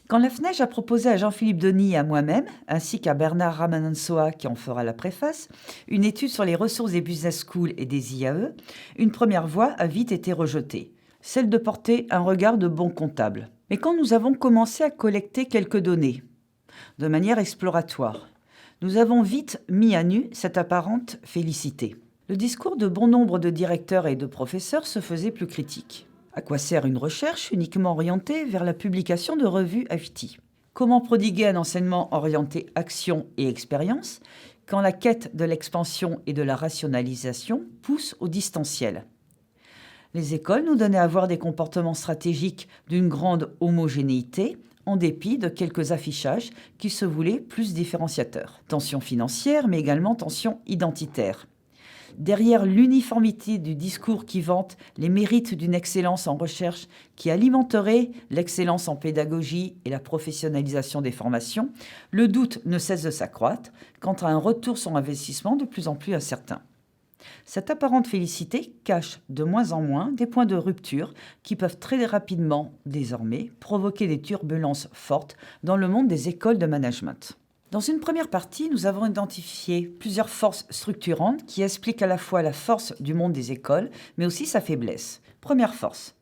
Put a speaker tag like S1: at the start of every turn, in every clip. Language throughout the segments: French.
S1: Quand la FNEJ a proposé à Jean-Philippe Denis et à moi-même, ainsi qu'à Bernard Ramanantsoa qui en fera la préface, une étude sur les ressources des business schools et des IAE, une première voie a vite été rejetée, celle de porter un regard de bon comptable. Mais quand nous avons commencé à collecter quelques données, de manière exploratoire, nous avons vite mis à nu cette apparente félicité. Le discours de bon nombre de directeurs et de professeurs se faisait plus critique. À quoi sert une recherche uniquement orientée vers la publication de revues IT? Comment prodiguer un enseignement orienté action et expérience quand la quête de l'expansion et de la rationalisation pousse au distanciel? Les écoles nous donnaient à voir des comportements stratégiques d'une grande homogénéité, en dépit de quelques affichages qui se voulaient plus différenciateurs. Tension financière, mais également tension identitaire. Derrière l'uniformité du discours qui vante les mérites d'une excellence en recherche qui alimenterait l'excellence en pédagogie et la professionnalisation des formations, le doute ne cesse de s'accroître quant à un retour sur investissement de plus en plus incertain. Cette apparente félicité cache de moins en moins des points de rupture qui peuvent très rapidement, désormais, provoquer des turbulences fortes dans le monde des écoles de management. Dans une première partie, nous avons identifié plusieurs forces structurantes qui expliquent à la fois la force du monde des écoles, mais aussi sa faiblesse. Première force.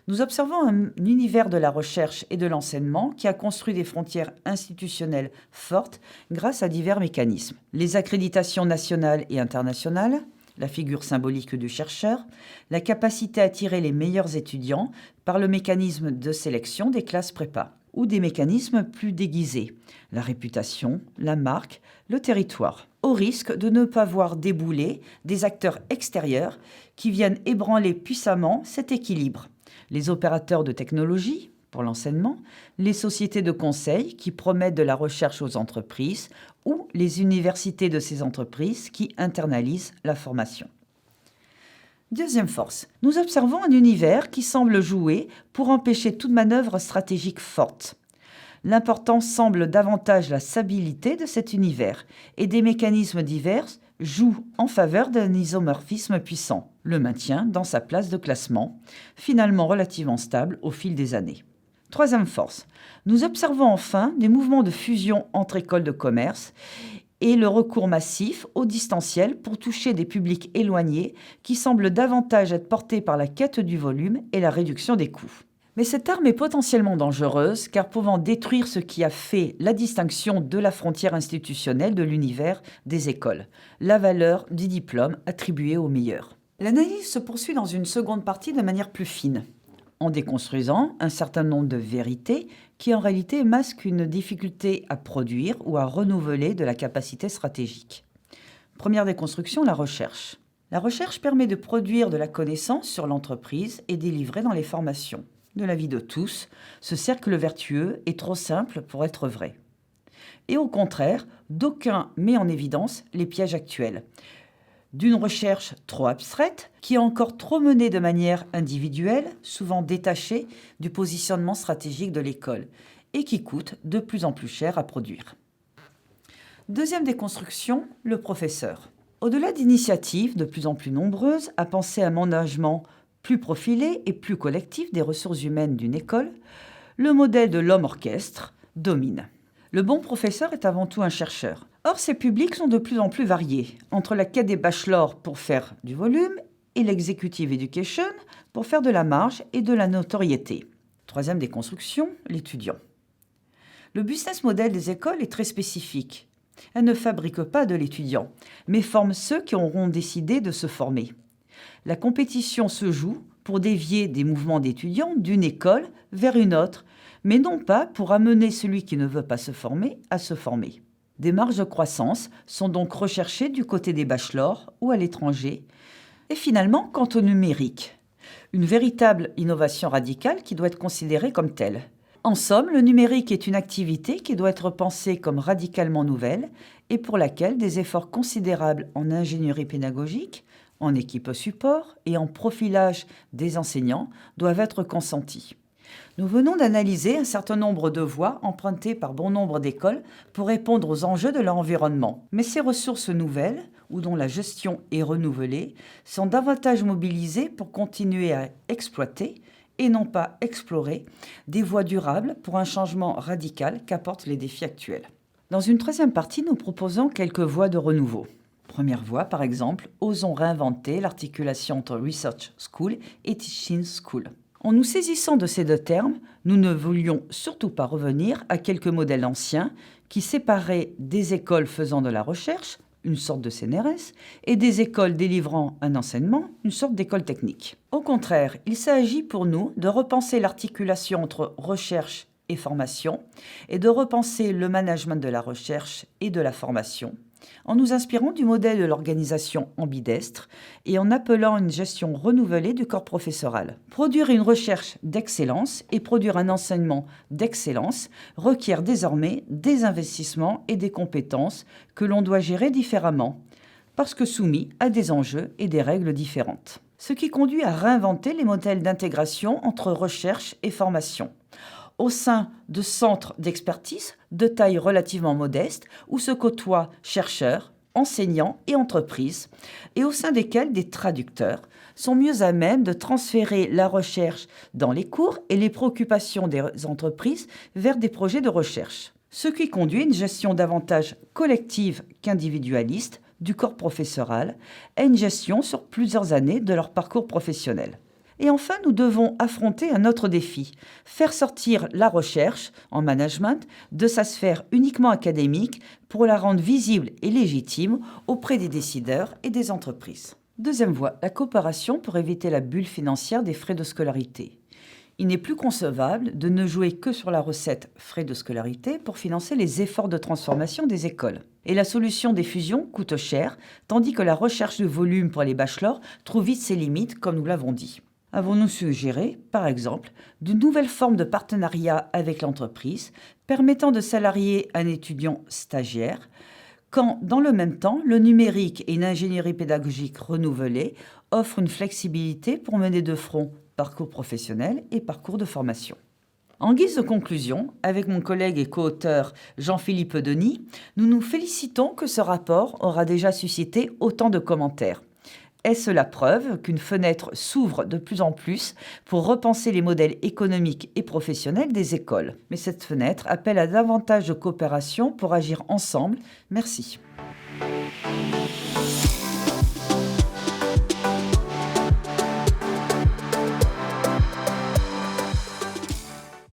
S1: Nous observons un univers de la recherche et de l'enseignement qui a construit des frontières institutionnelles fortes grâce à divers mécanismes. Les accréditations nationales et internationales, la figure symbolique du chercheur, la capacité à attirer les meilleurs étudiants par le mécanisme de sélection des classes prépa, ou des mécanismes plus déguisés, la réputation, la marque, le territoire, au risque de ne pas voir débouler des acteurs extérieurs qui viennent ébranler puissamment cet équilibre. Les opérateurs de technologie, pour l'enseignement, les sociétés de conseil qui promettent de la recherche aux entreprises ou les universités de ces entreprises qui internalisent la formation. Deuxième force, nous observons un univers qui semble jouer pour empêcher toute manœuvre stratégique forte. L'important semble davantage la stabilité de cet univers et des mécanismes divers jouent en faveur d'un isomorphisme puissant, le maintien dans sa place de classement, finalement relativement stable au fil des années. Troisième force, nous observons enfin des mouvements de fusion entre écoles de commerce et le recours massif au distanciel pour toucher des publics éloignés qui semblent davantage être portés par la quête du volume et la réduction des coûts. Mais cette arme est potentiellement dangereuse car pouvant détruire ce qui a fait la distinction de la frontière institutionnelle de l'univers des écoles, la valeur du diplôme attribué aux meilleurs. L'analyse se poursuit dans une seconde partie de manière plus fine, en déconstruisant un certain nombre de vérités qui en réalité masquent une difficulté à produire ou à renouveler de la capacité stratégique. Première déconstruction, la recherche. La recherche permet de produire de la connaissance sur l'entreprise et délivrer dans les formations. De l'avis de tous, ce cercle vertueux est trop simple pour être vrai. Et au contraire, d'aucuns met en évidence les pièges actuels. D'une recherche trop abstraite, qui est encore trop menée de manière individuelle, souvent détachée du positionnement stratégique de l'école, et qui coûte de plus en plus cher à produire. Deuxième déconstruction, le professeur. Au-delà d'initiatives de plus en plus nombreuses à penser à un management plus profilé et plus collectif des ressources humaines d'une école, le modèle de l'homme-orchestre domine. Le bon professeur est avant tout un chercheur. Or, ces publics sont de plus en plus variés, entre la quête des bachelors pour faire du volume et l'executive education pour faire de la marge et de la notoriété. Troisième déconstruction, l'étudiant. Le business model des écoles est très spécifique. Elles ne fabriquent pas de l'étudiant, mais forment ceux qui auront décidé de se former. La compétition se joue pour dévier des mouvements d'étudiants d'une école vers une autre, mais non pas pour amener celui qui ne veut pas se former à se former. Des marges de croissance sont donc recherchées du côté des bachelors ou à l'étranger. Et finalement, quant au numérique, une véritable innovation radicale qui doit être considérée comme telle. En somme, le numérique est une activité qui doit être pensée comme radicalement nouvelle et pour laquelle des efforts considérables en ingénierie pédagogique, en équipe support et en profilage des enseignants doivent être consentis. Nous venons d'analyser un certain nombre de voies empruntées par bon nombre d'écoles pour répondre aux enjeux de leur environnement. Mais ces ressources nouvelles, ou dont la gestion est renouvelée, sont davantage mobilisées pour continuer à exploiter et non pas explorer des voies durables pour un changement radical qu'apportent les défis actuels. Dans une troisième partie, nous proposons quelques voies de renouveau. Première voie, par exemple, osons réinventer l'articulation entre Research School et Teaching School. En nous saisissant de ces deux termes, nous ne voulions surtout pas revenir à quelques modèles anciens qui séparaient des écoles faisant de la recherche, une sorte de CNRS, et des écoles délivrant un enseignement, une sorte d'école technique. Au contraire, il s'agit pour nous de repenser l'articulation entre recherche et formation, et de repenser le management de la recherche et de la formation, en nous inspirant du modèle de l'organisation ambidestre et en appelant une gestion renouvelée du corps professoral. Produire une recherche d'excellence et produire un enseignement d'excellence requiert désormais des investissements et des compétences que l'on doit gérer différemment, parce que soumis à des enjeux et des règles différentes. Ce qui conduit à réinventer les modèles d'intégration entre recherche et formation, au sein de centres d'expertise de taille relativement modeste où se côtoient chercheurs, enseignants et entreprises, et au sein desquels des traducteurs sont mieux à même de transférer la recherche dans les cours et les préoccupations des entreprises vers des projets de recherche. Ce qui conduit à une gestion davantage collective qu'individualiste du corps professoral et une gestion sur plusieurs années de leur parcours professionnel. Et enfin, nous devons affronter un autre défi, faire sortir la recherche en management de sa sphère uniquement académique pour la rendre visible et légitime auprès des décideurs et des entreprises. Deuxième voie, la coopération pour éviter la bulle financière des frais de scolarité. Il n'est plus concevable de ne jouer que sur la recette frais de scolarité pour financer les efforts de transformation des écoles. Et la solution des fusions coûte cher, tandis que la recherche de volume pour les bachelors trouve vite ses limites, comme nous l'avons dit. Avons-nous suggéré, par exemple, de nouvelles formes de partenariat avec l'entreprise permettant de salarier un étudiant stagiaire, quand, dans le même temps, le numérique et une ingénierie pédagogique renouvelée offrent une flexibilité pour mener de front parcours professionnel et parcours de formation. En guise de conclusion, avec mon collègue et co-auteur Jean-Philippe Denis, nous nous félicitons que ce rapport aura déjà suscité autant de commentaires. Est-ce la preuve qu'une fenêtre s'ouvre de plus en plus pour repenser les modèles économiques et professionnels des écoles? Mais cette fenêtre appelle à davantage de coopération pour agir ensemble. Merci.